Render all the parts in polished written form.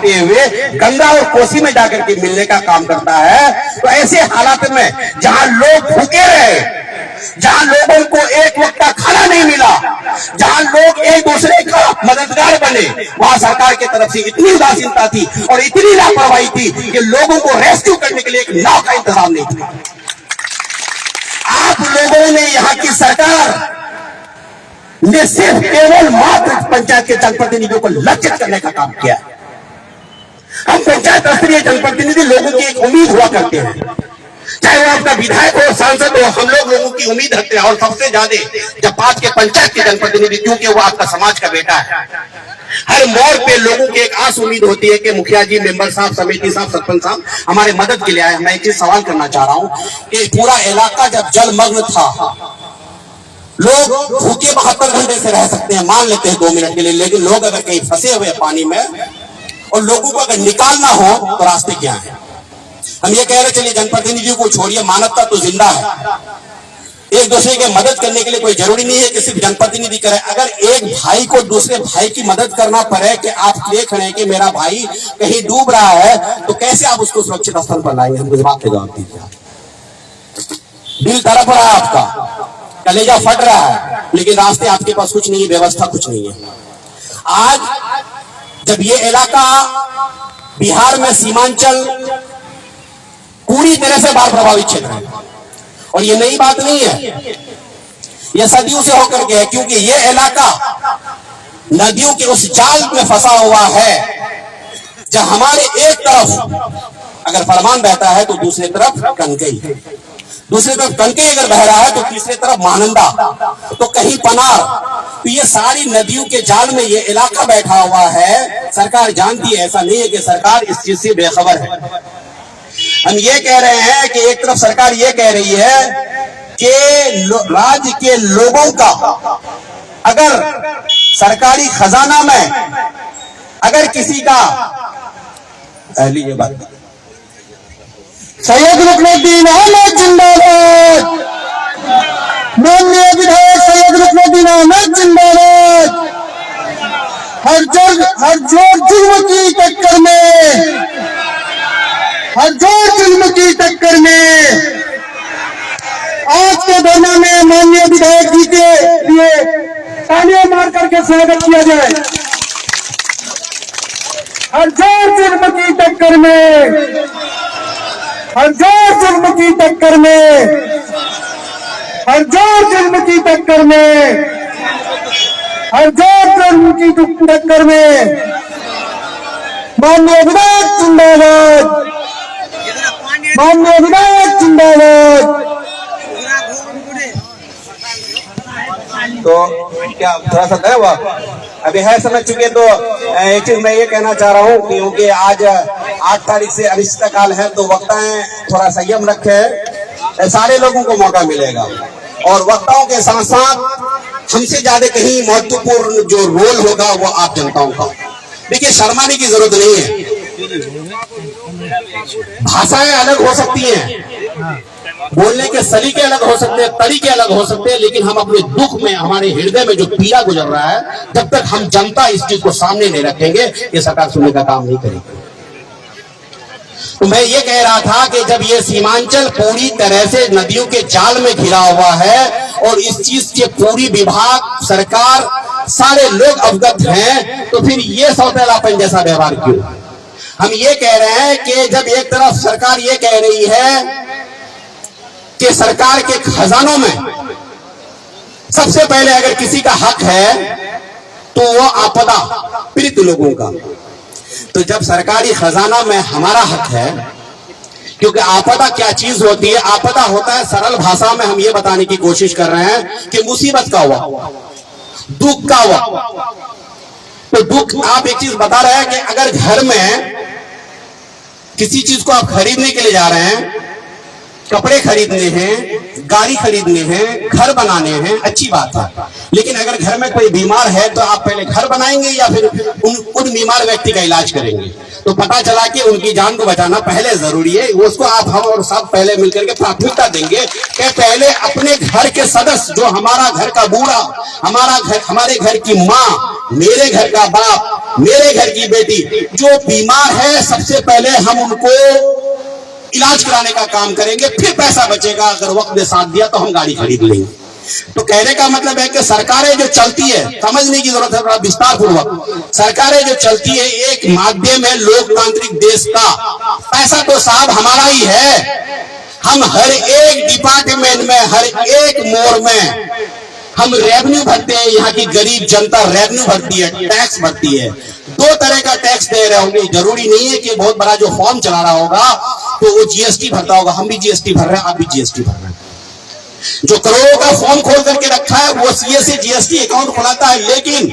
करते हुए गंगा और कोसी में जाकर के मिलने का काम करता है। तो ऐसे हालात में जहां लोग भूखे रहे, जहां लोगों को एक वक्त का खाना नहीं मिला, जहां लोग एक दूसरे का मददगार बने, वहां सरकार की तरफ से इतनी उदासीनता थी और इतनी लापरवाही थी कि लोगों को रेस्क्यू करने के लिए एक नाव का इंतजाम नहीं था। आप लोगों ने, यहाँ की सरकार ने सिर्फ केवल मात्र पंचायत के जनप्रतिनिधियों को लक्षित करने का काम किया। हम पंचायत स्तरीय जनप्रतिनिधि लोगों की एक उम्मीद हुआ करते हैं, चाहे वो आपका विधायक हो, सांसद हो, हम लोगों की उम्मीद रखते हैं। और सबसे ज्यादा जब बात के पंचायत के जनप्रतिनिधि, क्योंकि वो आपका समाज का बेटा है, हर मोड़ पे लोगों की एक आस उम्मीद होती है कि मुखिया जी, मेंबर साहब, समिति साहब, सरपंच साहब हमारे मदद के लिए आए। मैं एक चीज सवाल करना चाह रहा हूं कि पूरा इलाका जब जलमग्न था, लोग भूखे 72 घंटे से रह सकते हैं, मान लेते हैं 2 मिनट के लिए, लेकिन लोग अगर कहीं फंसे हुए पानी में और लोगों को अगर निकालना हो तो रास्ते क्या है? हम ये कह रहे, चलिए जनप्रतिनिधियों को छोड़िए, मानवता तो जिंदा है। एक दूसरे की मदद करने के लिए कोई जरूरी नहीं है कि सिर्फ जनप्रतिनिधि करे। अगर एक भाई को दूसरे भाई की मदद करना पड़े कि आप देख रहे हैं कि मेरा भाई कहीं डूब रहा है, तो कैसे आप उसको सुरक्षित स्थान पर लाएंगे? हमको इस बात का जवाब दीजिए। दिल तड़प रहा है आपका, कलेजा फट रहा है, लेकिन रास्ते आपके पास कुछ नहीं है, व्यवस्था कुछ नहीं है। आज जब ये इलाका बिहार में सीमांचल पूरी तरह से बाढ़ प्रभावित क्षेत्र है, और ये नई बात नहीं है, ये सदियों से होकर के है, क्योंकि ये इलाका नदियों के उस जाल में फंसा हुआ है, जब हमारे एक तरफ अगर फरमान बहता है तो दूसरी तरफ कनकई, दूसरी तरफ कनकई अगर बह रहा है तो तीसरी तरफ महानंदा, तो कहीं पनार। तो ये सारी नदियों के जाल में ये इलाका बैठा हुआ है। सरकार जानती है, ऐसा नहीं है कि सरकार इस चीज से बेखबर है। हम ये कह रहे हैं कि एक तरफ सरकार ये कह रही है कि राज्य के लोगों का अगर सरकारी खजाना में अगर किसी का, ये बात सैयद रुकनुद्दीन अहमद जिंदाबाद, माननीय विधायक सैयद रुकनुद्दीन अहमद जिंदाबाद। हर जोर जुल्म की टक्कर में, हर जोर जुल्म की टक्कर में आज के धरना में माननीय विधायक जी के लिए तालियां मार करके स्वागत किया जाए। हर जोर जुल्म की टक्कर में, हर जोर जुल्म की टक्कर में, हर जोर जुल्म की टक्कर में, हर जोर जुल्म की टक्कर में माननीय विधायक जिंदाबाद, माननीय विधायक जिंदाबाद। तो क्या थोड़ा सा तय हुआ अभी है समझ चुके। तो एक चीज मैं ये कहना चाह रहा हूँ क्योंकि आज 8 तारीख से अनिश्चितकाल है, तो वक्ताएं थोड़ा संयम रखे, सारे लोगों को मौका मिलेगा। और वक्ताओं के साथ साथ हमसे ज्यादा कहीं महत्वपूर्ण जो रोल होगा वो आप जनताओं का। देखिए, शर्माने की जरूरत नहीं है। भाषाएं अलग हो सकती हैं, बोलने के सलीके अलग हो सकते हैं, तरीके अलग हो सकते हैं, लेकिन हम अपने दुख में, हमारे हृदय में जो पीड़ा गुजर रहा है, जब तक हम जनता इस चीज को सामने नहीं रखेंगे, ये सरकार सुनने का काम नहीं करेगी। तो मैं ये कह रहा था कि जब ये सीमांचल पूरी तरह से नदियों के जाल में घिरा हुआ है और इस चीज के पूरी विभाग, सरकार, सारे लोग अवगत हैं, तो फिर ये सौतेलापन जैसा व्यवहार क्यों? हम ये कह रहे हैं कि जब एक तरफ सरकार ये कह रही है कि सरकार के खजानों में सबसे पहले अगर किसी का हक है तो वो आपदा पीड़ित लोगों का, तो जब सरकारी खजाना में हमारा हक है, क्योंकि आपदा क्या चीज होती है? आपदा होता है, सरल भाषा में हम ये बताने की कोशिश कर रहे हैं कि मुसीबत का हुआ, दुख का हुआ। तो दुख, आप एक चीज बता रहे हैं कि अगर घर में किसी चीज को आप खरीदने के लिए जा रहे हैं, कपड़े खरीदने हैं, गाड़ी खरीदने हैं, घर बनाने हैं, अच्छी बात है। लेकिन अगर घर में कोई बीमार है तो आप पहले घर बनाएंगे या फिर उन बीमार व्यक्ति का इलाज करेंगे? तो पता चला कि उनकी जान को बचाना पहले जरूरी है। उसको आप, हम और सब पहले मिलकर के प्राथमिकता देंगे कि पहले अपने घर के सदस्य, जो हमारा घर का बूढ़ा, हमारे घर की माँ, मेरे घर का बाप, मेरे घर की बेटी जो बीमार है, सबसे पहले हम उनको इलाज कराने का काम करेंगे, फिर पैसा बचेगा। अगर वक्त ने साथ दिया तो हम गाड़ी खरीद लेंगे। तो कहने का मतलब है कि सरकारें जो चलती है, समझने की जरूरत है थोड़ा विस्तार पूर्वक। सरकारें जो चलती है एक माध्यम है लोकतांत्रिक देश का। पैसा तो साहब हमारा ही है। हम हर एक डिपार्टमेंट में, हर एक मोड़ में हम रेवेन्यू भरते हैं। यहाँ की गरीब जनता रेवेन्यू भरती है, टैक्स भरती है। दो तरह का टैक्स दे रहे होंगे। जरूरी नहीं है कि बहुत बड़ा जो फॉर्म चला रहा होगा तो वो जीएसटी भरता होगा। हम भी जीएसटी भर रहे हैं, आप भी जीएसटी भर रहे हैं। जो करोड़ों का फॉर्म खोल करके रखा है वो सीए से जीएसटी अकाउंट खुलाता है। लेकिन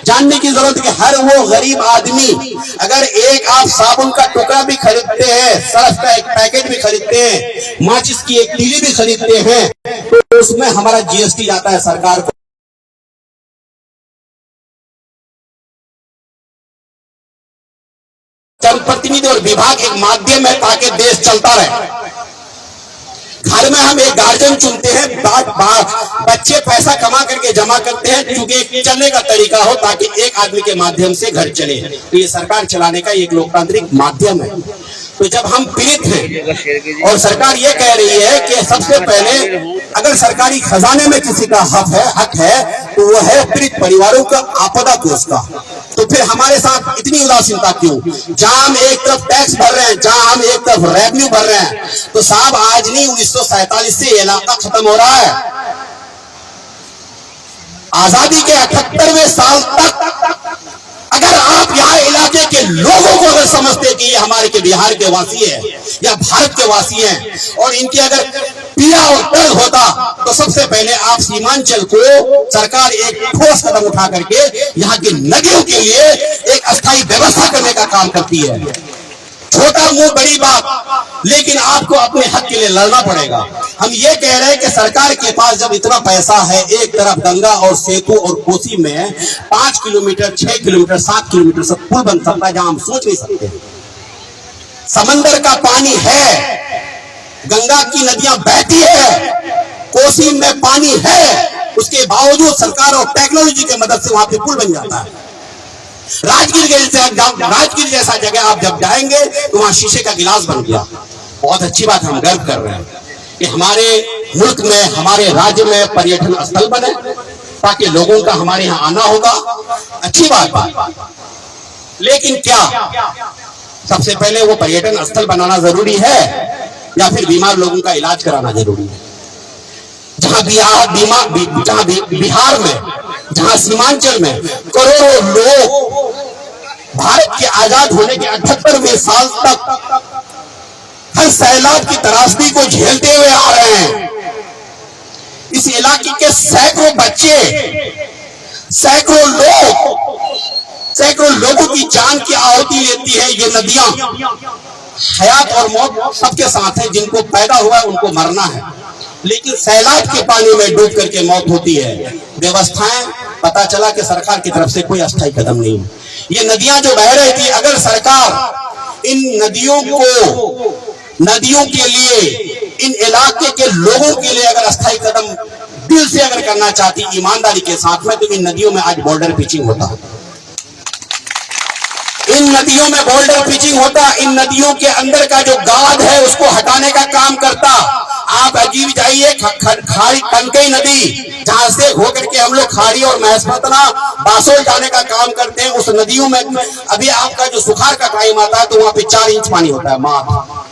जानने की जरूरत है कि हर वो गरीब आदमी, अगर एक आप साबुन का टुकड़ा भी खरीदते हैं, सर्फ का एक पैकेट भी खरीदते हैं, माचिस की एक तीली भी खरीदते हैं, तो उसमें हमारा जीएसटी जाता है सरकार को। जनप्रतिनिधि और विभाग एक माध्यम है ताकि देश चलता रहे। घर में हम एक गार्जियन चुनते हैं, बच्चे पैसा कमा करके जमा करते हैं क्योंकि चलने का तरीका हो, ताकि एक आदमी के माध्यम से घर चले। तो ये सरकार चलाने का एक लोकतांत्रिक माध्यम है। तो जब हम पीड़ित हैं और सरकार ये कह रही है कि सबसे पहले अगर सरकारी खजाने में किसी का हक है तो वो है पीड़ित परिवारों का आपदा कोष का, तो फिर हमारे साथ इतनी उदासीनता क्यों? जहां हम एक तरफ टैक्स भर रहे हैं, जहां हम एक तरफ रेवेन्यू भर रहे हैं, तो साहब आज नहीं 1947 से इलाका खत्म हो रहा है। आजादी के 78वें साल तक अगर आप यहाँ इलाके के लोगों को अगर समझते कि ये हमारे के बिहार के वासी है या भारत के वासी हैं और इनकी अगर पीड़ा और दर्द होता, तो सबसे पहले आप सीमांचल को सरकार एक ठोस कदम उठा करके यहाँ की नदियों के लिए एक अस्थायी व्यवस्था करने का काम करती है। छोटा मुंह बड़ी बात, लेकिन आपको अपने हक के लिए लड़ना पड़ेगा। हम ये कह रहे हैं कि सरकार के पास जब इतना पैसा है, एक तरफ गंगा और सेतु और कोसी में 5 किलोमीटर, 6 किलोमीटर, 7 किलोमीटर सब पुल बन सकता है जहां हम सोच नहीं सकते। समंदर का पानी है, गंगा की नदियां बहती है, कोसी में पानी है, उसके बावजूद सरकार और टेक्नोलॉजी की मदद से वहां पे पुल बन जाता है। राजगीर जैसा जगह आप जब जाएंगे तो वहां शीशे का गिलास बन गया। बहुत अच्छी बात, हम गर्व कर रहे हैं कि हमारे मुल्क में, हमारे राज्य में पर्यटन स्थल बने ताकि लोगों का हमारे यहाँ आना होगा। अच्छी बात। लेकिन क्या सबसे पहले वो पर्यटन स्थल बनाना जरूरी है या फिर बीमार लोगों का इलाज कराना जरूरी है? जहां बिहार में, जहां सीमांचल में करोड़ों लोग भारत के आजाद होने के 78वें साल तक हर सैलाब की त्रासदी को झेलते हुए आ रहे हैं। इस इलाके के सैकड़ों बच्चे, सैकड़ों लोगों की जान की आहुति लेती है ये नदियां। हयात और मौत सबके साथ है, जिनको पैदा हुआ है उनको मरना है, लेकिन सैलाब के पानी में डूब करके मौत होती है। व्यवस्थाएं, पता चला कि सरकार की तरफ से कोई अस्थायी कदम नहीं है। ये नदियां जो बह रही थी, अगर सरकार इन नदियों के लिए, इन इलाके के लोगों के लिए अगर अस्थायी कदम दिल से अगर करना चाहती ईमानदारी के साथ में, तो इन नदियों में आज बॉर्डर पिचिंग होता, इन नदियों में बॉर्डर पिचिंग होता, इन नदियों के अंदर का जो गाद है उसको हटाने का काम करता। आप अजीब जाइए खाड़ी कनकई नदी, जहां से होकर के हम लोग खाड़ी और महसपतना बासोल जाने का काम करते हैं, उस नदियों में अभी आपका जो सुखाड़ का टाइम आता है तो वहां पे 4 इंच पानी होता है। मात्र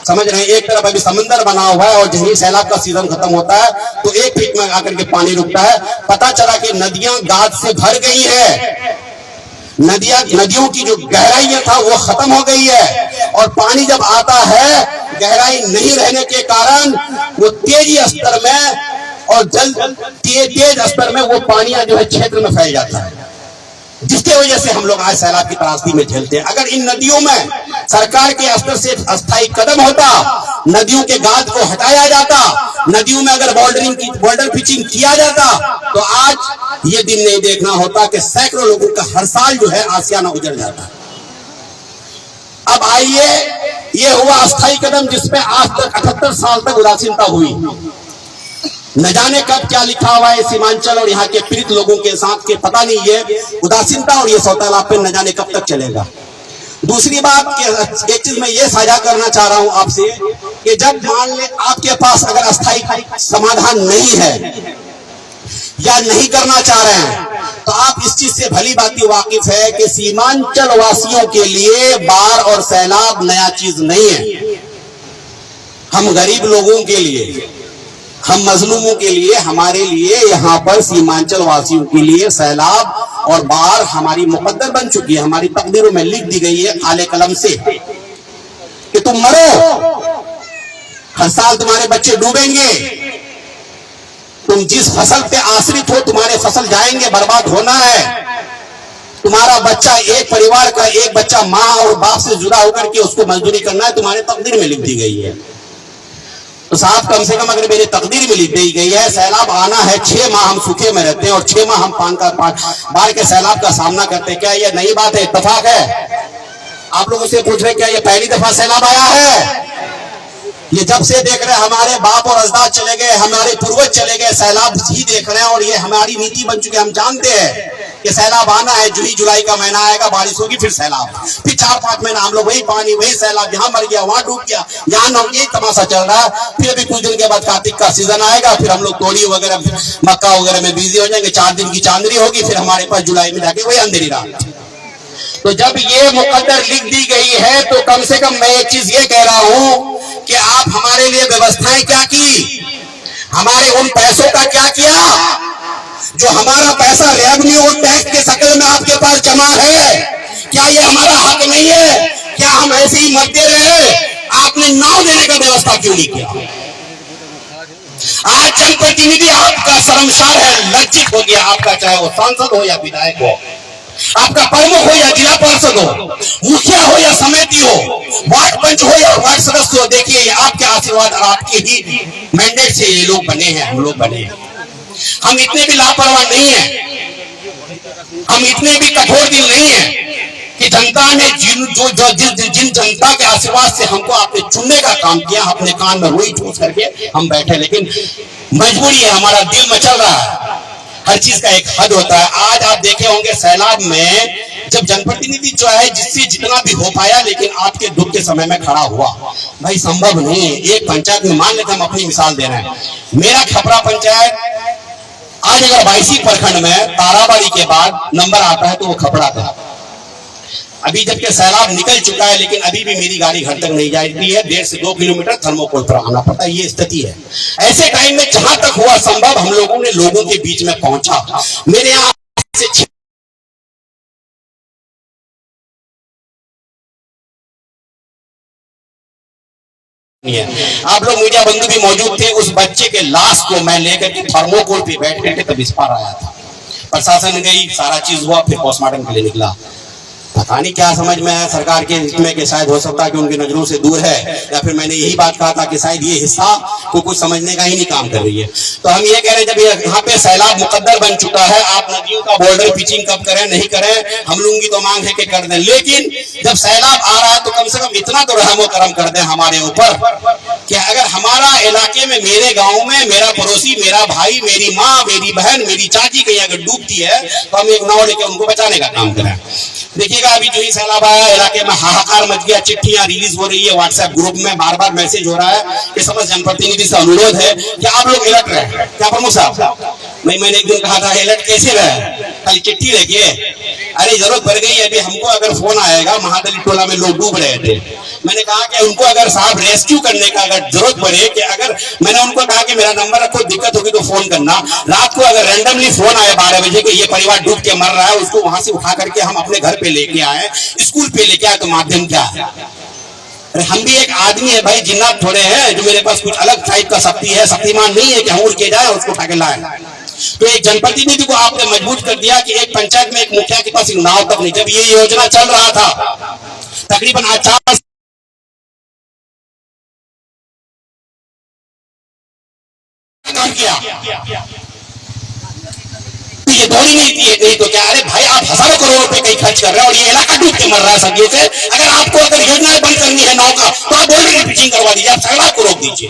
समझ रहे हैं, एक तरफ अभी समंदर बना हुआ है और जहीं सैलाब का सीजन खत्म होता है तो 1 फीट में आकर के पानी रुकता है। पता चला कि नदियां गाद से भर गई है, नदियों की जो गहराई था वो खत्म हो गई है, और पानी जब आता है गहराई नहीं रहने के कारण वो तेजी स्तर में और तेज स्तर में वो पानी जो है क्षेत्र में फैल जाता है, जिसके वजह से हम लोग आज सैलाब की त्रासदी में झेलते हैं। अगर इन नदियों में सरकार के स्तर से अस्थायी कदम होता, नदियों के गाद को हटाया जाता, नदियों में अगर बॉर्डर पिचिंग किया जाता तो आज ये दिन नहीं देखना होता कि सैकड़ों लोगों का हर साल जो है आसियाना उजड़ जाता। अब आइए, ये हुआ अस्थायी कदम जिसपे आज तक 78 साल तक उदासीनता हुई। न जाने कब क्या लिखा हुआ है सीमांचल और यहाँ के पीड़ित लोगों के साथ के पता नहीं, ये उदासीनता और ये सौतेलापन न जाने कब तक चलेगा। दूसरी बात एक चीज मैं ये साझा करना चाह रहा हूं आपसे कि जब मान ले आपके पास अगर अस्थायी समाधान नहीं है या नहीं करना चाह रहे हैं तो आप इस चीज से भली भांति वाकिफ है कि सीमांचल वासियों के लिए बाढ़ और सैलाब नया चीज नहीं है। हम गरीब लोगों के लिए, हम मजलूमों के लिए, हमारे लिए यहाँ पर सीमांचल वासियों के लिए सैलाब और बाढ़ हमारी मुकद्दर बन चुकी है, हमारी तकदीरों में लिख दी गई है काले कलम से कि तुम मरो, हर साल तुम्हारे बच्चे डूबेंगे, तुम जिस फसल पे आश्रित हो तुम्हारे फसल जाएंगे, बर्बाद होना है। तुम्हारा बच्चा, एक परिवार का एक बच्चा माँ और बाप से जुड़ा होकर के उसको मजदूरी करना है, तुम्हारे तकदीर में लिख दी गई है। तो साहब कम से कम अगर मेरी तकदीर में लिख दी गई है सैलाब आना है, 6 माह हम सूखे में रहते हैं और 6 माह हम बाढ़ के सैलाब का सामना करते हैं, क्या ये नई बात है, इत्तेफाक है? आप लोगों से पूछ रहे क्या ये पहली दफा सैलाब आया है? ये जब से देख रहे हैं, हमारे बाप और अजदाद चले गए, हमारे पूर्वज चले गए, सैलाब ही देख रहे हैं और ये हमारी नीति बन चुकी है। हम जानते हैं कि सैलाब आना है, जून जुलाई का महीना आएगा, बारिश होगी, फिर सैलाब, फिर 4-5 महीना हम लोग वही पानी, वही सैलाब, जहां मर गया वहां डूब गया, यहाँ न यही तमाशा चल रहा है। फिर अभी कुछ दिन के बाद कार्तिक का सीजन आएगा, फिर हम लोग तोड़ी वगैरह मक्का वगैरह में बिजी हो जाएंगे, 4 दिन की चांदनी होगी, फिर हमारे पास जुलाई में जाके वही अंधेरी रात। तो जब ये मुकद्दर लिख दी गई है तो कम से कम मैं एक चीज ये कह रहा हूं कि आप हमारे लिए व्यवस्थाएं क्या की, हमारे उन पैसों का क्या किया जो हमारा पैसा रेवेन्यू और टैक्स के शक्ल में आपके पास जमा है? क्या ये हमारा हक नहीं है? क्या हम ऐसे ही मरते रहे? आपने नाव देने का व्यवस्था क्यों नहीं किया? आज जनप्रतिनिधि आपका शर्मसार है, लज्जित हो गया आपका, चाहे वो सांसद हो या विधायक हो, आपका प्रमुख हो या जिला पार्षद हो, मुखिया हो या समिति हो, वार्ड पंच हो या वार्ड सदस्य हो। देखिए आपके आशीर्वाद और आपके ही मैंडेट से ये लोग बने हैं, हम लोग बने हैं। हम इतने भी लापरवाह नहीं है, हम इतने भी कठोर दिल नहीं है कि जनता ने जिन जनता के आशीर्वाद से हमको आपने चुनने का काम किया, अपने कान में रुई ठूस करके हम बैठे, लेकिन मजबूरी है, हमारा दिल मचल रहा है। हर चीज का एक हद होता है। आज आप देखे होंगे सैलाब में जब जनप्रतिनिधि जो है जिससे जितना भी हो पाया, लेकिन आपके दुख के समय में खड़ा हुआ, भाई संभव नहीं है। एक पंचायत में मान लेते हम अपनी मिसाल दे रहे हैं, मेरा खपरा पंचायत आज अगर 22 प्रखंड में ताराबाड़ी के बाद नंबर आता है तो वो खपड़ा था। अभी जबकि सैलाब निकल चुका है लेकिन अभी भी मेरी गाड़ी घर तक नहीं जाती है, 1.5 से 2 किलोमीटर थर्मोकोल पर आना पड़ता है। ये स्थिति है। ऐसे टाइम में जहां तक हुआ संभव हम लोगों ने लोगों के बीच में पहुंचा। मेरे यहाँ से आप लोग मीडिया बंधु भी मौजूद थे, उस बच्चे के लाश को मैं लेकर के थर्मोकोल पे बैठ करके तब इस पार आया था। प्रशासन गई, सारा चीज हुआ, फिर पोस्टमार्टम के लिए निकला। पता नहीं क्या समझ में है सरकार के इसमें कि शायद हो सकता है कि उनकी नजरों से दूर है, या फिर मैंने यही बात कहा था कि शायद ये हिस्सा को कुछ समझने का ही नहीं काम कर रही है। तो हम ये कह रहे हैं जब यहाँ पे सैलाब मुकद्दर बन चुका है, आप नदियों का बॉर्डर पिचिंग कब करें नहीं करें, हम लोगों की तो मांग है कि कर दें, लेकिन जब सैलाब आ रहा है तो कम से कम इतना तो रहमो करम कर दें हमारे ऊपर कि अगर हमारा इलाके में, मेरे गाँव में मेरा पड़ोसी, मेरा भाई, मेरी माँ, मेरी बहन, मेरी चाची कहीं अगर डूबती है तो हम एक नाव लेकर उनको बचाने का काम करें। देखिएगा अभी जो ही सैलाब आया इलाके में हाहाकार मच गया, चिट्ठियां रिलीज हो रही है, व्हाट्सएप ग्रुप में बार बार मैसेज हो रहा है कि समस्त जनप्रतिनिधि से अनुरोध है कि आप लोग अलर्ट रहे। क्या प्रमुख साहब, मैंने एक दिन कहा था अलर्ट कैसे रहे, खाली चिट्ठी रखिए। अरे जरूरत पड़ गई, अभी हमको अगर फोन आएगा, महादलित टोला में लोग डूब रहे थे, मैंने कहा कि उनको अगर साहब रेस्क्यू करने का अगर जरूरत पड़े, कि अगर मैंने उनको कहा कि मेरा नंबर रखो, दिक्कत होगी तो फोन करना। रात को अगर रैंडमली फोन आए 12 बजे कि ये परिवार डूब के मर रहा है, उसको वहां से उठा करके हम अपने घर पे लेके आए, स्कूल पे लेके आए, तो माध्यम क्या है? अरे हम भी एक आदमी है भाई, जिन्नात थोड़े हैं जो मेरे पास कुछ अलग टाइप का शक्ति है, शक्तिमान नहीं है कि हम उड़ के जाए उसको उठा के लाए। तो एक जनप्रतिनिधि को आपने मजबूर कर दिया कि एक पंचायत में एक मुखिया के पास नाव तक नहीं। जब ये योजना चल रहा था तकरीबन 4 काम किया। ये दौड़ी नहीं तो क्या, अरे भाई आप हजारों करोड़ रुपए कहीं खर्च कर रहे हैं और ये इलाका डूब के मर रहा है सदियों से। अगर योजनाएं बंद करनी है नाव का तो आप बॉर्डर की पिचिंग करवा दीजिए, आप सैलाब को रोक दीजिए।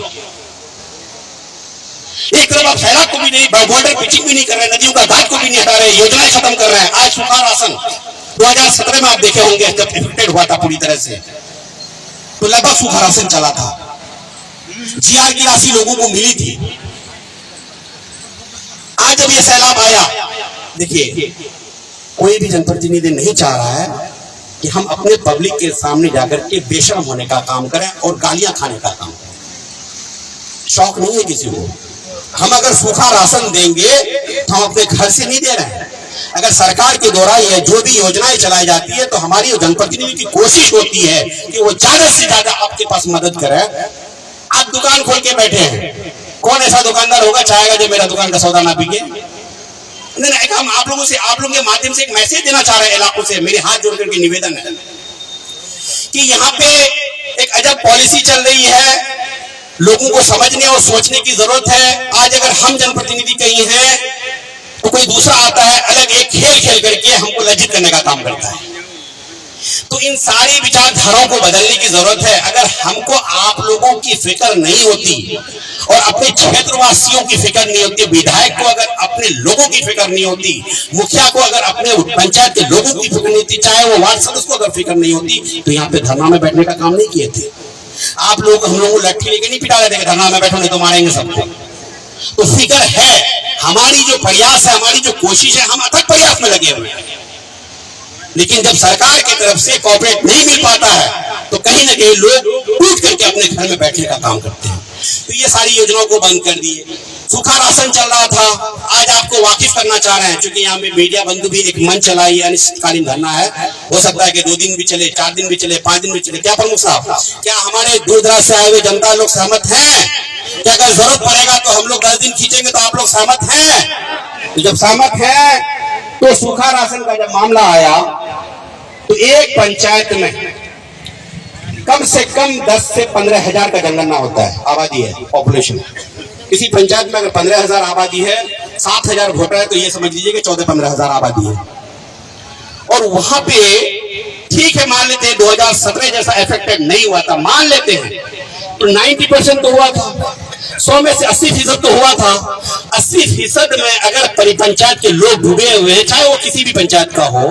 एक तरफ आप सैलाब को भी नहीं, बॉर्डर पिचिंग भी नहीं कर रहे, नदियों का घाट को भी नहीं हटा रहे, योजनाएं खत्म कर रहे हैं। आज सूखा राशन 2017 में आप देखे होंगे जब इफेक्टेड हुआ था पूरी तरह से, तो लगभग सूखा राशन चला था, जीआर की राशि लोगों को मिली थी। आज जब ये सैलाब आया, देखिए कोई भी जनप्रतिनिधि नहीं चाह रहा है कि हम अपने पब्लिक के सामने जाकर के बेशर्म होने का काम करें और गालियां खाने का काम करें। शौक नहीं है किसी को। हम अगर सूखा राशन देंगे तो हम अपने घर से नहीं दे रहे हैं। अगर सरकार के द्वारा ये जो भी योजनाएं चलाई जाती है तो हमारी जनप्रतिनिधि की कोशिश होती है कि वो ज्यादा से ज्यादा आपके पास मदद करे। आप दुकान खोल के बैठे हैं, कौन ऐसा दुकानदार होगा चाहेगा जो मेरा दुकान का सौदा ना बिके? नहीं, हम आप लोगों के माध्यम से एक मैसेज देना चाह रहे हैं इलाकों से। मेरे हाथ जोड़ करके निवेदन है कि यहाँ पे एक अजब पॉलिसी चल रही है, लोगों को समझने और सोचने की जरूरत है। आज अगर हम जनप्रतिनिधि कहीं हैं तो कोई दूसरा आता है अलग एक खेल खेल करके हमको लज्जित करने का काम करता है। तो इन सारी विचारधाराओं को बदलने की जरूरत है। अगर हमको आप लोगों की फिक्र नहीं होती और अपने क्षेत्रवासियों की फिक्र नहीं होती, विधायक को अगर अपने लोगों की फिक्र नहीं होती, मुखिया को अगर अपने पंचायत के लोगों की फिक्र नहीं होती, चाहे वो वार्ड सदस्य को अगर फिक्र नहीं होती, तो यहाँ पे धरना में बैठने का काम नहीं किए थे। आप लोग हम लोगों को लट्ठी लेके नहीं पिटा रहे थे, धरना में बैठो नहीं तो मारेंगे सबको। तो फिक्र है, हमारी जो प्रयास है, हमारी जो कोशिश है, हम अथक प्रयास में लगे हुए हैं। लेकिन जब सरकार की तरफ से कॉर्पोरेट नहीं मिल पाता है तो कहीं ना कहीं लोग टूट करके अपने घर में बैठने का काम करते हैं। तो ये सारी योजनाओं को बंद कर दिए। सूखा राशन चल रहा था, आज आपको वाकिफ करना चाह रहे हैं, क्योंकि यहाँ पे मीडिया बंधु भी एक मंच चलाई, अनिश्चितकालीन धरना है। हो सकता है कि 2 दिन भी चले, 4 दिन भी चले, 5 दिन भी चले। क्या प्रमुख साहब, क्या हमारे दूर दराज से आए हुए जनता लोग सहमत हैं कि अगर जरूरत पड़ेगा तो हम लोग 10 दिन खींचेंगे, तो आप लोग सहमत हैं? तो जब सहमत हैं तो सूखा राशन का जब मामला आया तो एक पंचायत में कम से कम 10 से 15 हजार का जनगणना होता है, आबादी है, पॉपुलेशन। किसी पंचायत में अगर 15 हजार आबादी है, 7 हजार वोटर है, तो ये समझ लीजिए कि 14-15 हजार आबादी है। और वहां पे ठीक है, मान लेते हैं 2017 जैसा इफेक्टेड नहीं हुआ था, मान लेते हैं, तो 90% तो हुआ था, 100 में से 80% तो हुआ था। 80% में अगर पंचायत के लोग डूबे हुए हैं, चाहे वो किसी भी पंचायत का हो,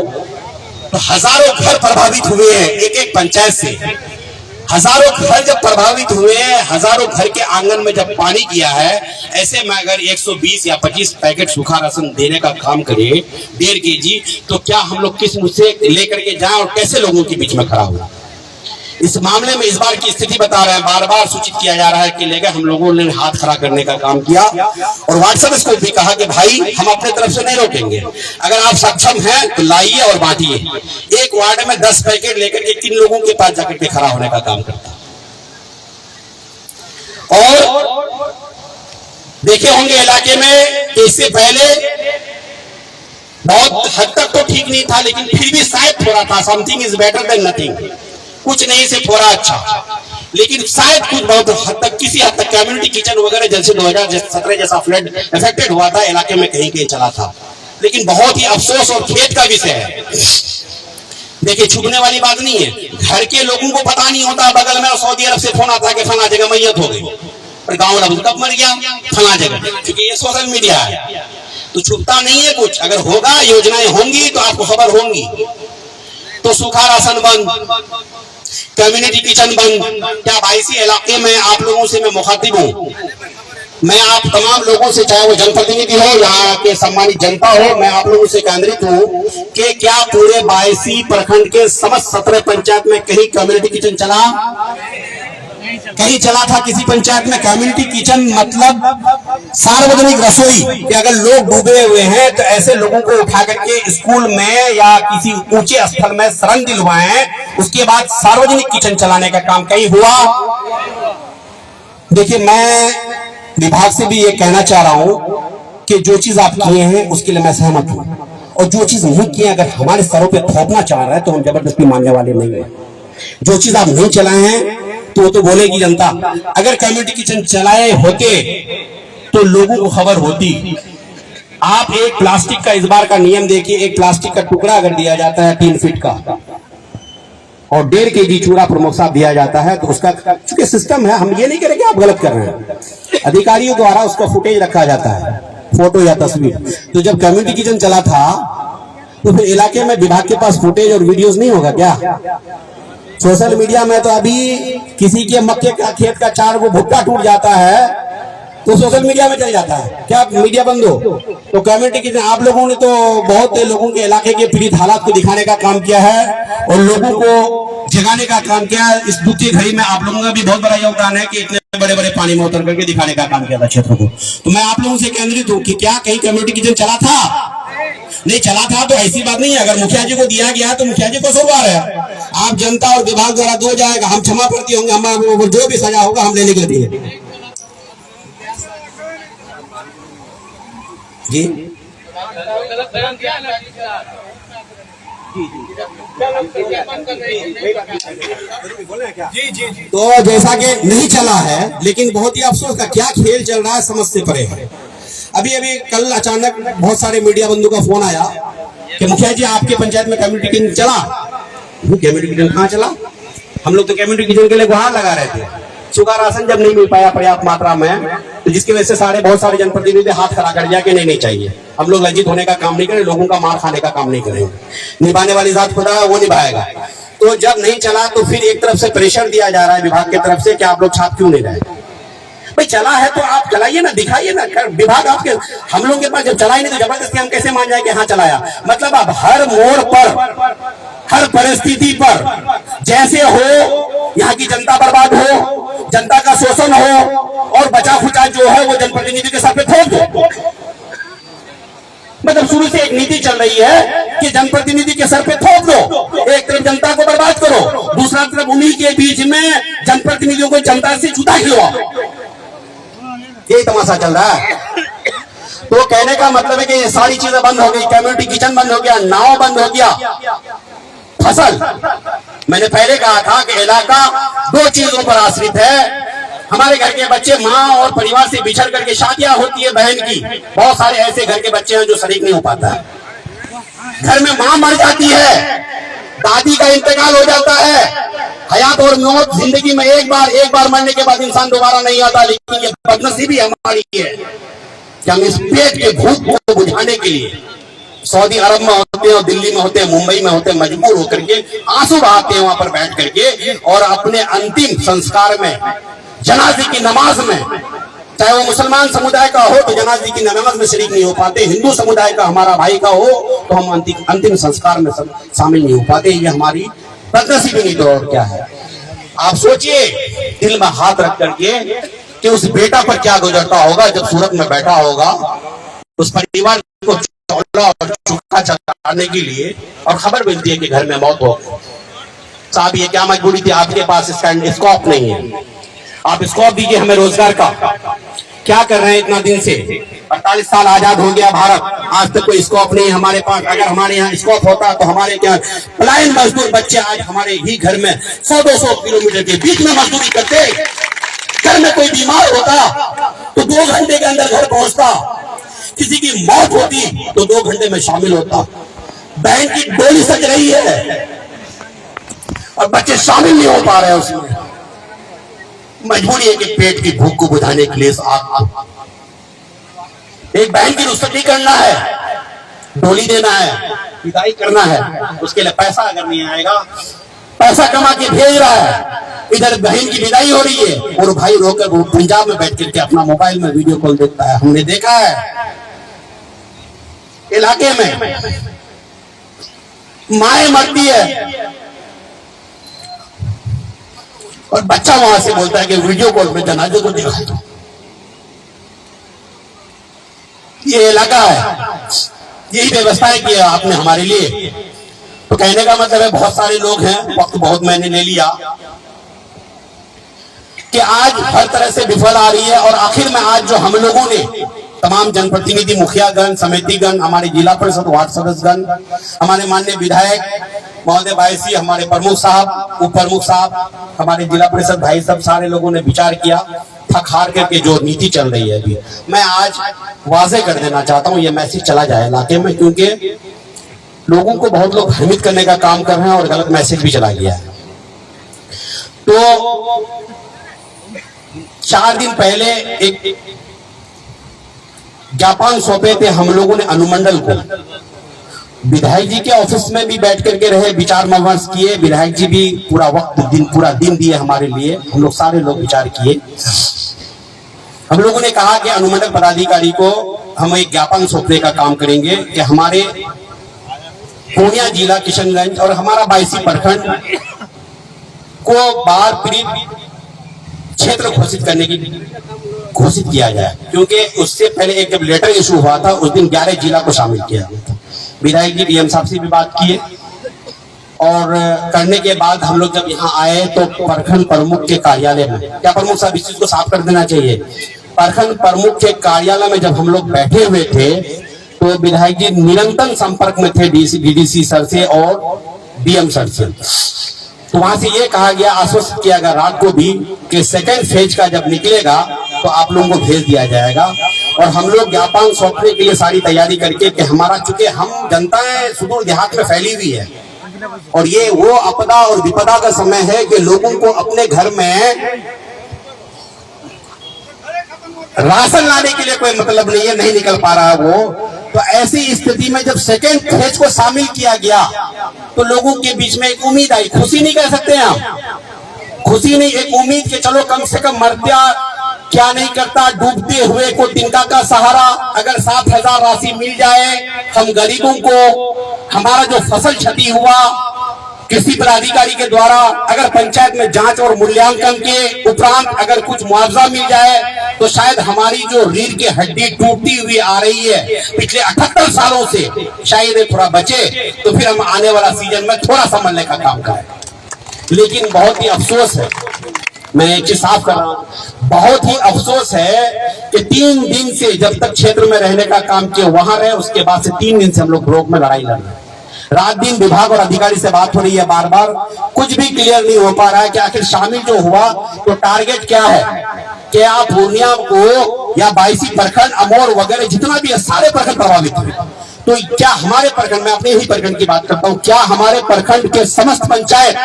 तो हजारों घर प्रभावित हुए हैं। एक पंचायत से हजारों घर जब प्रभावित हुए हैं, हजारों घर के आंगन में जब पानी किया है, ऐसे में अगर 120 या 25 पैकेट सूखा राशन देने का काम करे 1.5 kg, तो क्या हम लोग किस मुझसे लेकर के जाएं और कैसे लोगों के बीच में खड़ा हो? इस मामले में इस बार की स्थिति बता रहे हैं, बार बार सूचित किया जा रहा है कि लेकर हम लोगों ने हाथ खड़ा करने का काम किया और व्हाट्सएप को भी कहा कि भाई हम अपने तरफ से नहीं रोकेंगे, अगर आप सक्षम हैं तो लाइए और बांटिए। एक वार्ड में 10 पैकेट लेकर के किन लोगों के पास जाकर के खड़ा होने का काम करता। और देखे होंगे इलाके में कि इससे पहले बहुत हद तक तो ठीक नहीं था, लेकिन फिर भी शायद थोड़ा था, something is better than nothing, कुछ नहीं से थोड़ा अच्छा, लेकिन शायद कुछ बहुत हद तक, किसी हद तक कम्युनिटी किचन वगैरह जैसे 2017 जैसा फ्लड इफेक्टेड हुआ था इलाके में कहीं कहीं चला था। लेकिन बहुत ही अफसोस और खेद का विषय है, देखिए छुपने वाली बात नहीं है, घर के लोगों को पता नहीं होता, बगल में सऊदी अरब से फोन आता है कि फला जगह मैयत हो गई, और गाँव वाला कब मर गया, फला जगह, क्योंकि ये सोशल मीडिया है तो छुपता नहीं है कुछ। अगर होगा, योजनाएं होंगी तो आपको खबर होंगी। तो सूखा राशन बंद, कम्युनिटी किचन बंद। क्या 22 इलाके में आप लोगों से मैं मुखातिब हूँ, मैं आप तमाम लोगों से, चाहे वो जनप्रतिनिधि हो या के सम्मानित जनता हो, मैं आप लोगों से केंद्रित हूँ कि क्या पूरे 22 प्रखंड के समस्त 17 पंचायत में कहीं कम्युनिटी किचन चला? कहीं चला था किसी पंचायत में कम्युनिटी किचन? मतलब सार्वजनिक रसोई, कि अगर लोग डूबे हुए हैं तो ऐसे लोगों को उठा करके स्कूल में या किसी ऊंचे स्थल में शरण दिलवाएं, उसके बाद सार्वजनिक किचन चलाने का काम कहीं हुआ? देखिए, मैं विभाग से भी ये कहना चाह रहा हूं कि जो चीज आप किए हैं उसके लिए मैं सहमत हूं, और जो चीज नहीं किए अगर हमारे सरों पे थोपना चाह रहा है तो हम जबरदस्ती मानने वाले नहीं है। जो चीज आप नहीं चलाए हैं तो बोलेगी जनता। अगर कम्युनिटी किचन चलाए होते तो लोगों को खबर होती। आप एक प्लास्टिक का इस बार का नियम देखिए, एक प्लास्टिक का टुकड़ा अगर दिया जाता है 3 फीट का और 1.5 kg चूड़ा प्रमुख साहब दिया जाता है, तो उसका चूंकि सिस्टम है, हम ये नहीं करेंगे आप गलत कर रहे हैं, अधिकारियों द्वारा उसका फुटेज रखा जाता है, फोटो या तस्वीर। तो जब कम्युनिटी किचन चला था तो फिर इलाके में विभाग के पास फुटेज और वीडियोस नहीं होगा क्या? सोशल मीडिया में तो अभी किसी के मक्के का खेत का 4 गो भुट्टा टूट जाता है तो सोशल मीडिया में चल जाता है, क्या मीडिया बंद हो? तो कम्युनिटी किचन आप लोगों ने तो बहुत लोगों के इलाके के पीड़ित हालात को दिखाने का काम किया है और लोगों को जगाने का काम किया है। इस दुख की घड़ी में आप लोगों का भी बहुत बड़ा योगदान है कि इतने बड़े बड़े पानी में उतर करके दिखाने का काम किया था क्षेत्र को। तो मैं आप लोगों से केंद्रित हूँ कि क्या कहीं कम्युनिटी किचन चला था? नहीं चला था तो ऐसी बात नहीं है, अगर मुखिया जी को दिया गया तो मुखिया जी को कसूरवार है। आप जनता और विभाग द्वारा दो जाएगा, हम क्षमा प्रार्थी होंगे, हम जो भी सजा होगा हम लेने के लिए जी। तो जैसा कि नहीं चला है, लेकिन बहुत ही अफसोस का क्या खेल चल रहा है समझ से परे है। अभी अभी कल अचानक बहुत सारे मीडिया बंधु का फोन आया कि मुखिया जी आपके पंचायत में कम्युनिटी किचन चला। कम्युनिटी किचन कहाँ चला? हम लोग तो कम्युनिटी किचन के लिए गुहार लगा रहे थे। सूखा राशन जब नहीं मिल पाया पर्याप्त मात्रा में, तो जिसकी वजह से बहुत सारे जनप्रतिनिधि हाथ खड़ा कर दिया कि नहीं चाहिए, हम लोग लज्जित होने का काम नहीं करें, लोगों का मार खाने का काम नहीं करेंगे, निभाने वाली जात खुदा वो निभाएगा। तो जब नहीं चला तो फिर एक तरफ से प्रेशर दिया जा रहा है विभाग की तरफ से कि आप लोग छाप क्यों नहीं रहे? भाई चला है तो आप चलाइए ना, दिखाइए ना। विभाग आपके, हम लोगों के पास जब चला ही नहीं तो जबरदस्ती हम कैसे मान जाए कि हाँ चलाया? मतलब आप हर मोड़ पर, हर परिस्थिति पर जैसे हो यहाँ की जनता बर्बाद हो, जनता का शोषण हो और बचा खुचा जो है वो जनप्रतिनिधि के सर पे थोप दो। मतलब शुरू से एक नीति चल रही है कि जनप्रतिनिधि के सर पे थोप दो, एक तरफ जनता को बर्बाद करो, दूसरा तरफ उन्हीं के बीच में जनप्रतिनिधियों को जनता से जुदा खिलवाओ। यही तमाशा चल रहा है। तो कहने का मतलब है कि ये सारी चीजें बंद हो गई, कम्युनिटी किचन बंद हो गया, नाव बंद हो गया, फसल। मैंने पहले कहा था कि इलाका 2 चीजों पर आश्रित है। हमारे घर के बच्चे माँ और परिवार से बिछड़ करके शादियां होती है बहन की, बहुत सारे ऐसे घर के बच्चे हैं जो शरीक नहीं हो पाता है। घर में माँ मर जाती है, दादी का इंतकाल हो जाता है। हयात और मौत जिंदगी में एक बार मरने के बाद इंसान दोबारा नहीं आता, लेकिन ये बदनसीबी हमारी है कि हम इस पेट के भूख को बुझाने के लिए सऊदी अरब में होते हैं और दिल्ली में होते हैं, मुंबई में होते हैं, मजबूर होकर के आंसू बहाते हैं वहां पर बैठ करके, और अपने अंतिम संस्कार में जनाजे की नमाज में, चाहे वो मुसलमान समुदाय का हो तो जनाजे की नमाज में शरीक नहीं हो पाते, हिंदू समुदाय का हमारा भाई का हो तो हम अंतिम संस्कार में शामिल नहीं हो पाते। ये हमारी बदनसीबी नहीं तो और क्या है। आप सोचिए दिल में हाथ रख करके कि उस बेटा पर क्या गुजरता होगा जब सूरत में बैठा होगा, उस परिवार को चौला और चूखा चलाने के लिए, और खबर मिलती है कि घर में मौत हो। साहब ये क्या मजबूरी थी? आपके पास स्कोप नहीं है, आप स्कोप दीजिए हमें रोजगार का। क्या कर रहे हैं इतना दिन से? 48 साल आजाद हो गया भारत, आज तक कोई स्कोप नहीं हमारे पास। अगर हमारे यहाँ स्कोप होता तो हमारे क्या पलायन मजदूर बच्चे आज हमारे ही घर में 100-200 किलोमीटर के बीच में मजदूरी करते। घर में कोई बीमार होता तो 2 घंटे के अंदर घर पहुंचता, किसी की मौत होती तो 2 घंटे में शामिल होता। बहन की डोली सज रही है और बच्चे शामिल नहीं हो पा रहे हैं उसमें। मजबूरी है कि पेट की भूख को बुझाने के लिए एक बहन की रुखसती करना है, डोली देना है, विदाई करना है, उसके लिए पैसा अगर नहीं आएगा, पैसा कमा के भेज रहा है, इधर बहन की विदाई हो रही है और भाई रोकर वो पंजाब में बैठ करके अपना मोबाइल में वीडियो कॉल देखता है। हमने देखा है इलाके में माएं मरती है और बच्चा वहां से बोलता है कि वीडियो कॉल में जनाजे को दिखा दो। ये इलाका है, यही व्यवस्थाएं की है आपने हमारे लिए। तो कहने का मतलब है बहुत सारे लोग हैं, वक्त बहुत मैंने ले लिया कि आज हर तरह से विफल आ रही है। और आखिर में आज जो हम लोगों ने तमाम जनप्रतिनिधि, मुखियागण, समितिगण, हमारे जिला परिषद वार्ड सदस्यगण, हमारे माननीय विधायक महोदय बायसी, हमारे प्रमुख साहब, उप प्रमुख साहब, हमारे जिला परिषद भाई सब, सारे लोगों ने विचार किया, थक हार करके जो नीति चल रही है अभी, मैं आज वाजे कर देना चाहता हूँ, ये मैसेज चला जाए इलाके में, क्योंकि लोगों को बहुत लोग भ्रमित करने का काम कर रहे हैं और गलत मैसेज भी चला गया है। तो 4 दिन पहले एक ज्ञापन सौंपे थे हम लोगों ने अनुमंडल को, विधायक जी के ऑफिस में भी बैठ करके रहे, विचार विमर्श किए, विधायक जी भी पूरा दिन दिए हमारे लिए, हम लोग सारे लोग विचार किए। हम लोगों ने कहा कि अनुमंडल पदाधिकारी को हम एक ज्ञापन सौंपने का काम करेंगे कि हमारे पूर्णिया जिला किशनगंज और हमारा बायसी प्रखंड को बाढ़ पीड़ित क्षेत्र घोषित किया जाए, क्योंकि उससे पहले एक जब लेटर इशू हुआ था उस दिन 11 जिला को शामिल किया गया था। विधायक जी डीएम साहब से भी बात किए और करने के बाद हम लोग जब यहाँ आए तो प्रखंड प्रमुख के कार्यालय में, क्या प्रमुख साहब इस चीज को साफ कर देना चाहिए, प्रखंड प्रमुख के कार्यालय में जब हम लोग बैठे हुए थे तो विधायक जी निरंतर संपर्क में थे डीडीसी सर से और डीएम सर से। तो वहां से ये कहा गया, आश्वस्त किया गया रात को भी कि सेकेंड फेज का जब निकलेगा तो आप लोगों को भेज दिया जाएगा। और हम लोग ज्ञापन सौंपने के लिए सारी तैयारी करके कि हमारा, चूंकि हम जनता है सुदूर देहात में फैली हुई है और ये वो आपदा और विपदा का समय है कि लोगों को अपने घर में राशन लाने के लिए कोई मतलब नहीं है, नहीं निकल पा रहा है वो। तो ऐसी स्थिति में जब सेकेंड फेज को शामिल किया गया तो लोगों के बीच में एक उम्मीद आई, खुशी नहीं कह सकते हैं हम, खुशी नहीं, एक उम्मीद कि चलो कम से कम मरता क्या नहीं करता, डूबते हुए को तिनका का सहारा, अगर 7,000 राशि मिल जाए हम गरीबों को, हमारा जो फसल क्षति हुआ कृषि पदाधिकारी के द्वारा, अगर पंचायत में जांच और मूल्यांकन के उपरांत अगर कुछ मुआवजा मिल जाए तो शायद हमारी जो रीढ़ की हड्डी टूटती हुई आ रही है पिछले 78 सालों से, शायद थोड़ा बचे तो फिर हम आने वाला सीजन में थोड़ा संभलने का काम करें। लेकिन बहुत ही अफसोस है, मैं एक चीज साफ कर रहा हूं, बहुत ही अफसोस है कि 3 दिन से जब तक क्षेत्र में रहने का काम किया वहां रहे, उसके बाद से 3 दिन से हम लोग ब्लॉक में लड़ाई लड़ रहे हैं। रात दिन विभाग और अधिकारी से बात हो रही है, बार बार कुछ भी क्लियर नहीं हो पा रहा है कि आखिर शामिल जो हुआ तो टारगेट क्या है, क्या पूर्णिया को या बायसी प्रखंड, अमोर वगैरह जितना भी है सारे प्रखंड प्रभावित हुए, तो क्या हमारे प्रखंड में, अपने ही प्रखंड की बात करता हूं, क्या हमारे प्रखंड के समस्त पंचायत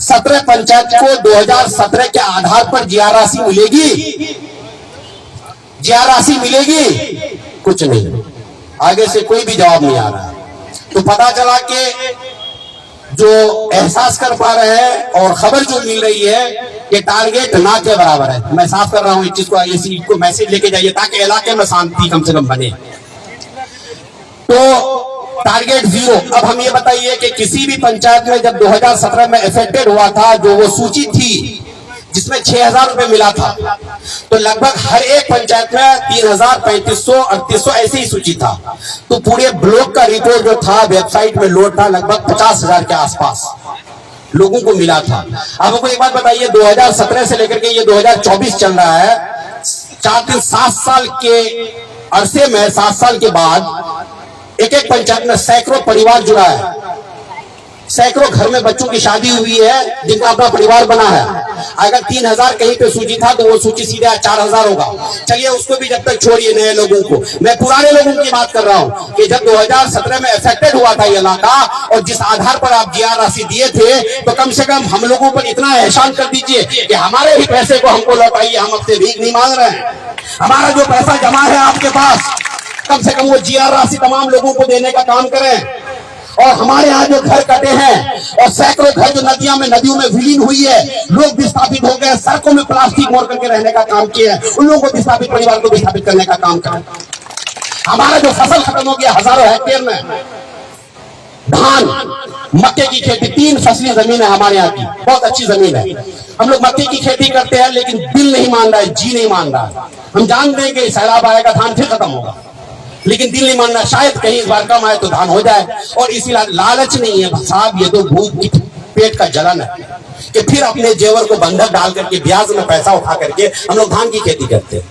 17 पंचायत को 2017 के आधार पर जीआर राशि मिलेगी? जीआर राशि मिलेगी? कुछ नहीं, आगे से कोई भी जवाब नहीं आ रहा है। तो पता चला कि जो एहसास कर पा रहे हैं और खबर जो मिल रही है कि टारगेट ना के बराबर है। मैं साफ कर रहा हूं इस चीज को, इस चीज को मैसेज लेके जाइए ताकि इलाके में शांति कम से कम बने। तो टारगेट 0। अब हम ये बताइए कि किसी भी पंचायत में जब 2017 में अफेक्टेड हुआ था, जो वो सूची थी जिसमें 6,000 रुपए मिला था, तो लगभग हर एक पंचायत में 3,000, 3,500, 3,800 ऐसी ही सूची था। तो पूरे ब्लॉक का रिपोर्ट जो था वेबसाइट में लोड था, लगभग 50,000 के आसपास लोगों को मिला था। अब आपको एक बात बताइए, 2017 से लेकर के ये 2024 चल रहा है, 7 साल के अरसे में, 7 साल के बाद एक एक पंचायत में सैकड़ों परिवार जुड़ा है, सैकड़ों घर में बच्चों की शादी हुई है जिनका अपना परिवार बना है। अगर 3,000 कहीं पे सूची था तो वो सूची सीधे 4,000 होगा। चलिए उसको भी जब तक छोड़िए, नए लोगों को, मैं पुराने लोगों की बात कर रहा हूं कि जब 2017 में अफेक्टेड हुआ था ये इलाका और जिस आधार पर आप जीआर राशि दिए थे, तो कम से कम हम लोगों पर इतना एहसान कर दीजिए कि हमारे ही पैसे को हमको लौटाइए, हम आपसे भीख नहीं मांग रहे हैं। हमारा जो पैसा जमा है आपके पास, कम से कम वो जीआर राशि तमाम लोगों को देने का काम करें। और हमारे यहाँ जो घर कटे हैं और सैकड़ों घर जो नदियों में विलीन हुई है, लोग विस्थापित हो गए, सड़कों में प्लास्टिक मोड़ करके रहने का काम किया है, उन लोगों को विस्थापित परिवार को विस्थापित करने का काम करें। हमारा जो फसल खत्म हो गया हजारों हेक्टेयर में, धान, मक्के की खेती, 3 फसली जमीन है हमारे यहाँ की, बहुत अच्छी जमीन है। हम लोग मक्के की खेती करते हैं लेकिन दिल नहीं मान रहा है, जी नहीं मान रहा है। हम जानते हैं कि सैलाब आएगा, धान फिर खत्म होगा, लेकिन दिल नहीं मान रहा, शायद कहीं इस बार कम आए तो धान हो जाए। और इसी लालच नहीं है साहब, ये तो भूख की पेट का जलन है कि फिर अपने जेवर को बंधक डाल करके ब्याज में पैसा उठा करके हम लोग धान की खेती करते हैं।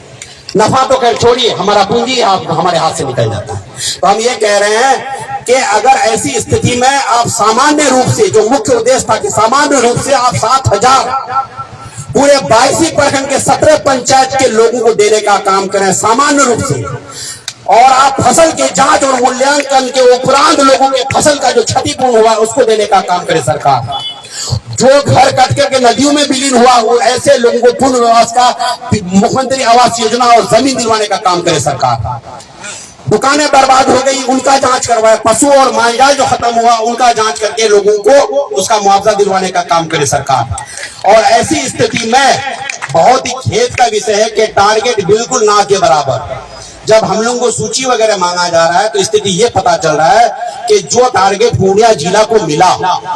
नफा तो खैर छोड़िए, हमारा पूंजी हमारे हाथ से निकल जाता है। तो हम ये कह रहे हैं कि अगर ऐसी स्थिति में आप सामान्य रूप से, जो मुख्य उद्देश्य था कि सामान्य रूप से आप 7,000 पूरे 22 प्रखंड के 17 पंचायत के लोगों को देने का काम करें सामान्य रूप से, और आप फसल के जांच और मूल्यांकन के उपरांत लोगों के फसल का जो क्षतिपूर्ण हुआ उसको देने का काम करे सरकार। जो घर कट करके नदियों में विलीन हुआ वो ऐसे लोगों को पुनर्वास का मुख्यमंत्री आवास योजना और जमीन दिलवाने का काम करे सरकार। दुकानें बर्बाद हो गई उनका जांच करवाए, पशु और मालजाल जो खत्म हुआ उनका जांच करके लोगों को उसका मुआवजा दिलवाने का काम करे सरकार। और ऐसी स्थिति में बहुत ही खेद का विषय है कि टारगेट बिल्कुल ना के बराबर। जब हम लोगों को सूची वगैरह मांगा जा रहा है तो स्थिति ये पता चल रहा है कि जो टारगेट पूर्णिया जिला को मिला,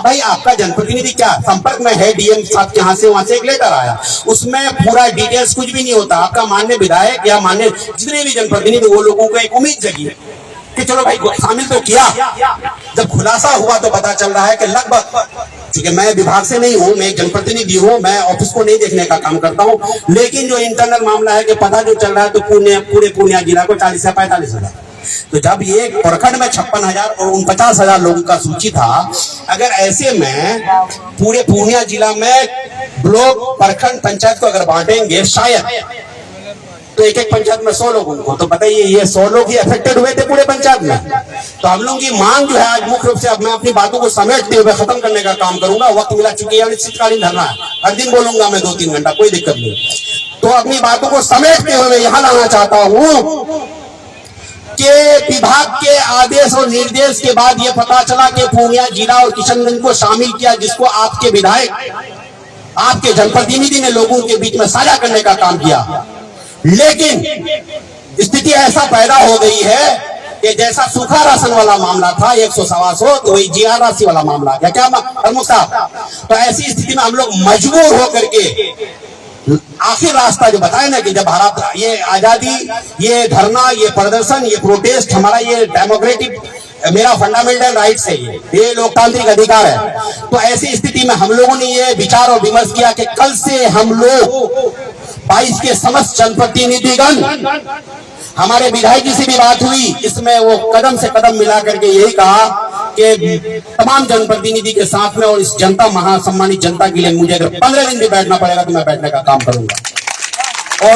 भाई आपका जनप्रतिनिधि क्या संपर्क में है डीएम साहब के यहाँ से, वहां से एक लेटर आया, उसमें पूरा डिटेल्स कुछ भी नहीं होता। आपका माननीय विधायक या माननीय जितने भी जनप्रतिनिधि वो लोगों को एक उम्मीद जगी कि चलो भाई शामिल तो किया। जब खुलासा हुआ तो पता चल रहा है कि लगभग, क्योंकि मैं विभाग से नहीं हूं, मैं एक जनप्रतिनिधि हूं, मैं ऑफिस को नहीं देखने का काम करता हूं, लेकिन जो इंटरनल मामला है कि पता जो चल रहा है तो पूरे पूर्णिया जिला को 40 से 45,000। तो जब ये प्रखंड में 56,000 और 49,000 लोगों का सूची था, अगर ऐसे में पूरे पूर्णिया जिला में ब्लॉक प्रखंड पंचायत को अगर बांटेंगे शायद तो एक एक पंचायत में 100 लोगों को, तो बताइए ये 100 लोग ही अफेक्टेड हुए थे पूरे पंचायत में। तो हम लोगों की मांग जो है आज मुख्य रूप से, अब मैं अपनी बातों को समेटते हुए खत्म करने का काम करूंगा, वक्त मिला चुकी है, शीतकालीन धरना है, हर दिन बोलूंगा मैं 2-3 घंटा, कोई दिक्कत नहीं। तो अपनी बातों को समेटते हुए मैं यहां लाना चाहता हूं कि विभाग के आदेश और निर्देश के बाद ये पता चला कि पूर्णिया जिला और किशनगंज को शामिल किया, जिसको आपके विधायक, आपके जनप्रतिनिधि ने लोगों के बीच में साझा करने का काम किया। लेकिन स्थिति ऐसा पैदा हो गई है कि जैसा सूखा राशन वाला मामला था 100-125, तो वही जीआर राशि वाला मामला क्या क्या प्रमुख साहब। तो ऐसी स्थिति में हम लोग मजबूर होकर के आखिर रास्ता जो बताया ना कि जब भारत ये आजादी, ये धरना, ये प्रदर्शन, ये प्रोटेस्ट हमारा ये डेमोक्रेटिक, मेरा फंडामेंटल राइट्स है, ये लोकतांत्रिक अधिकार है। तो ऐसी स्थिति में हम लोगों ने ये विचार और विमर्श किया कि कल से हम लोग 22 के समस्त जनप्रतिनिधिगण, हमारे विधायक जी से भी बात हुई, इसमें वो कदम से कदम मिला करके यही कहा कि तमाम जनप्रतिनिधि के साथ में और इस जनता, महासम्मानित जनता के लिए मुझे अगर 15 दिन भी बैठना पड़ेगा तो मैं बैठने का काम करूंगा। और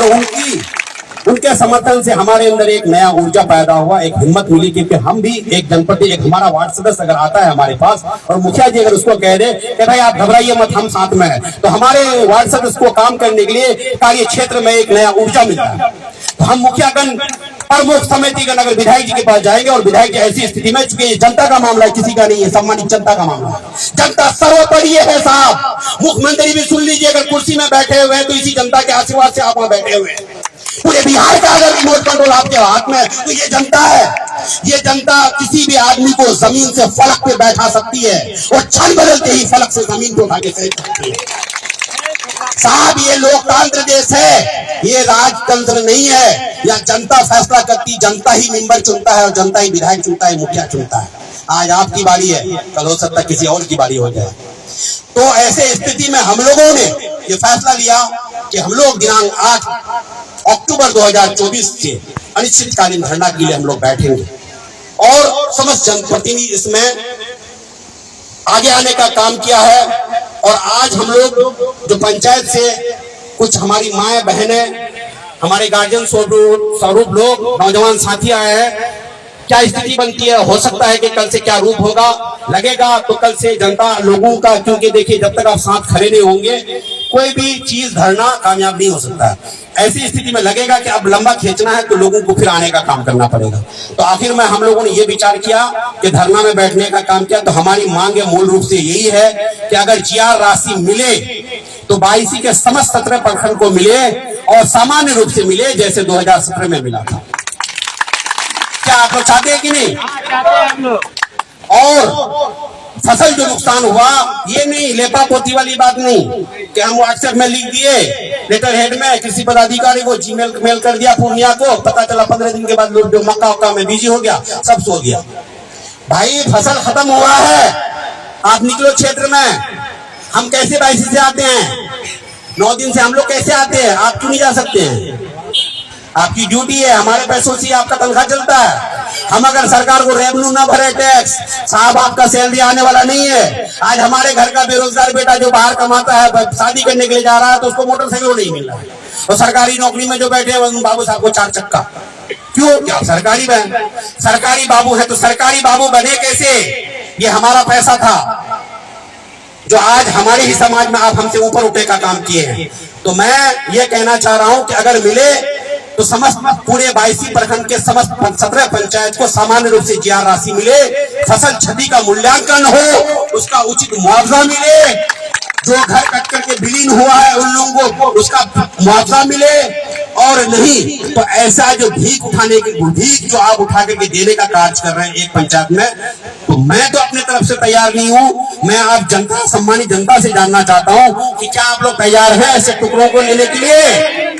उनके समर्थन से हमारे अंदर एक नया ऊर्जा पैदा हुआ, एक हिम्मत मिली, क्योंकि हम भी एक जनप्रति, एक हमारा वार्ड सदस्य अगर आता है हमारे पास और मुखिया जी अगर उसको कह दे कि भाई आप घबराइए मत, हम साथ में हैं, तो हमारे वार्ड सदस्य को काम करने के लिए कार्य क्षेत्र में एक नया ऊर्जा मिलता है। तो हम मुखियागण, प्रमुख समितिगण अगर विधायक जी के पास जाएंगे और विधायक की ऐसी स्थिति में, चूंकि ये जनता का मामला है, किसी का नहीं है, सम्मानित जनता का मामला है, जनता सर्वोपरि है साहब। मुख्यमंत्री भी सुन लीजिए, अगर कुर्सी में बैठे हुए हैं तो इसी जनता के आशीर्वाद से आप वहां बैठे हुए हैं। पूरे बिहार का अगर रिमोट कंट्रोल आपके हाथ में तो ये जनता है। ये जनता किसी भी आदमी को जमीन से फलक पे बैठा सकती है और क्षण बदलते ही फलक से जमीन को उठा के फेंक सकती है। साहब ये लोकतंत्र देश है, ये राजतंत्र नहीं है। या जनता फैसला करती, जनता ही मेंबर चुनता है और जनता ही विधायक चुनता है, मुखिया चुनता है। आज आपकी बारी है, कल हो सकता है किसी और की बारी हो जाए। तो ऐसे स्थिति में हम लोगों ने ये फैसला लिया कि हम लोग दिनांक 8 अक्टूबर 2024 से अनिश्चितकालीन धरना के लिए हम लोग बैठेंगे और समस्त जनप्रतिनिधि इसमें आगे आने का काम किया है। और आज हम लोग जो पंचायत से कुछ हमारी माएं बहनें, हमारे गार्जियन स्वरूप लोग, नौजवान साथी आए हैं, क्या स्थिति बनती है, हो सकता है कि कल से क्या रूप होगा, लगेगा तो कल से जनता लोगों का, क्योंकि देखिए जब तक आप साथ खड़े नहीं होंगे कोई भी चीज धरना कामयाब नहीं हो सकता है। ऐसी स्थिति में लगेगा कि अब लंबा खींचना है तो लोगों को फिर आने का काम करना पड़ेगा। तो आखिर में हम लोगों ने ये विचार किया कि धरना में बैठने का काम किया। तो हमारी मांग मूल रूप से यही है कि अगर जीआर राशि मिले तो 22 के समस्त 17 प्रखंड को मिले और सामान्य रूप से मिले जैसे 2017 में मिला था। क्या आप लोग चाहते हैं कि नहीं? और फसल जो नुकसान हुआ, ये नहीं लेपा पोती वाली बात नहीं कि हम व्हाट्सएप में लिख दिए, लेटर हेड में किसी पदाधिकारी को जीमेल मेल कर दिया पूर्णिया को, पता चला 15 दिन के बाद लोग जो मक्का उक्का में बिजी हो गया, सब सो गया। भाई फसल खत्म हुआ है, आप निकलो क्षेत्र में। हम कैसे 22 से आते हैं, 9 दिन से हम लोग कैसे आते हैं? आप क्यों नहीं जा सकते हैं? आपकी ड्यूटी है, हमारे पैसों से आपका तनख्वाह चलता है। हम अगर सरकार को रेवेन्यू ना भरे टैक्स, साहब आपका सैलरी आने वाला नहीं है। आज हमारे घर का बेरोजगार बेटा जो बाहर कमाता है, शादी करने के लिए जा रहा है तो उसको मोटरसाइकिल नहीं मिल रहा है, और सरकारी नौकरी में जो बैठे हैं बाबू साहब को 4 चक्का। क्यों? क्या सरकारी सरकारी बाबू है तो सरकारी बाबू बने कैसे? ये हमारा पैसा था जो आज हमारे ही समाज में आप हमसे ऊपर उठने का काम किए हैं। तो मैं ये कहना चाह रहा हूं कि अगर मिले तो समस्त पूरे 22 प्रखंड के समस्त 17 पंचायत को सामान्य रूप से जीआर राशि मिले, फसल क्षति का मूल्यांकन हो, उसका उचित मुआवजा मिले, जो घर कट करके विलीन हुआ है उन लोगों को उसका मुआवजा मिले, और नहीं तो ऐसा जो भीख उठाने की भीख जो आप उठा करके देने का कार्य कर रहे हैं एक पंचायत में, तो मैं तो अपने तरफ से तैयार नहीं हूं। मैं आप जनता, सम्मानित जनता से जानना चाहता हूं कि क्या आप लोग तैयार हैं ऐसे टुकड़ों को लेने के लिए?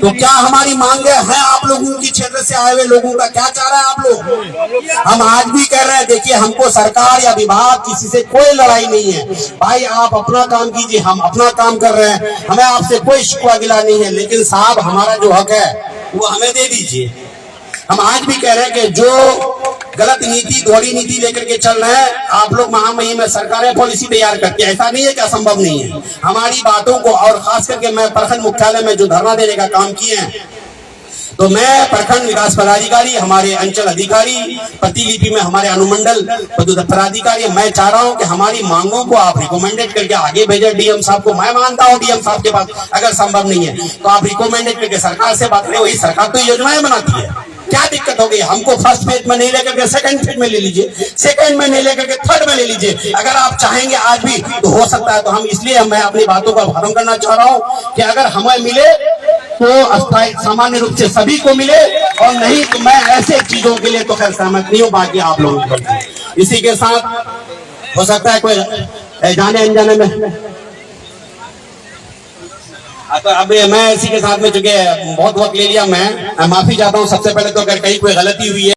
तो क्या हमारी मांगे हैं आप लोगों की, क्षेत्र से आए हुए लोगों का क्या चाह रहे हैं आप लोग? हम आज भी कह रहे हैं, देखिए हमको सरकार या विभाग किसी से कोई लड़ाई नहीं है भाई, आप अपना काम कीजिए, हम अपना काम कर रहे हैं, हमें आपसे कोई शिकवा गिला नहीं है, लेकिन साहब हमारा जो हक है वो हमें दे दीजिए। हम आज भी कह रहे हैं कि जो गलत नीति, दोहरी नीति लेकर के चल रहे हैं आप लोग, महामहिम में सरकारें पॉलिसी तैयार करती है, ऐसा नहीं है कि असंभव नहीं है। हमारी बातों को, और खास करके मैं प्रखंड मुख्यालय में जो धरना देने का काम किए हैं, तो मैं प्रखंड विकास पदाधिकारी, हमारे अंचल अधिकारी, प्रतिलिपि में हमारे अनुमंडल पदाधिकारी, मैं चाह रहा हूं कि हमारी मांगों को आप रिकमेंडेड करके आगे भेजे डीएम साहब को। मैं मानता हूं डीएम साहब के पास अगर संभव नहीं है तो आप रिकमेंडेड करके सरकार से बात करें, वही सरकार तो योजनाएं बनाती है, क्या दिक्कत हो गई? हमको फर्स्ट फेज में नहीं लेकर के सेकंड फेज में ले लीजिए, सेकंड में नहीं लेकर के थर्ड में ले लीजिए, अगर आप चाहेंगे आज भी तो हो सकता है। तो हम इसलिए मैं अपनी बातों का खत्म करना चाह रहा हूं कि अगर हमें मिले तो अस्थायी सामान्य रूप से सभी को मिले, और नहीं तो मैं ऐसे चीजों के लिए तो खैर सहमत नहीं हूँ, बाकी आप लोगों को। इसी के साथ हो सकता है कोई जाने अनजाने में, तो अब मैं इसी के साथ में चुके बहुत वक्त ले लिया, मैं माफी चाहता हूँ सबसे पहले तो अगर कहीं कोई गलती हुई है।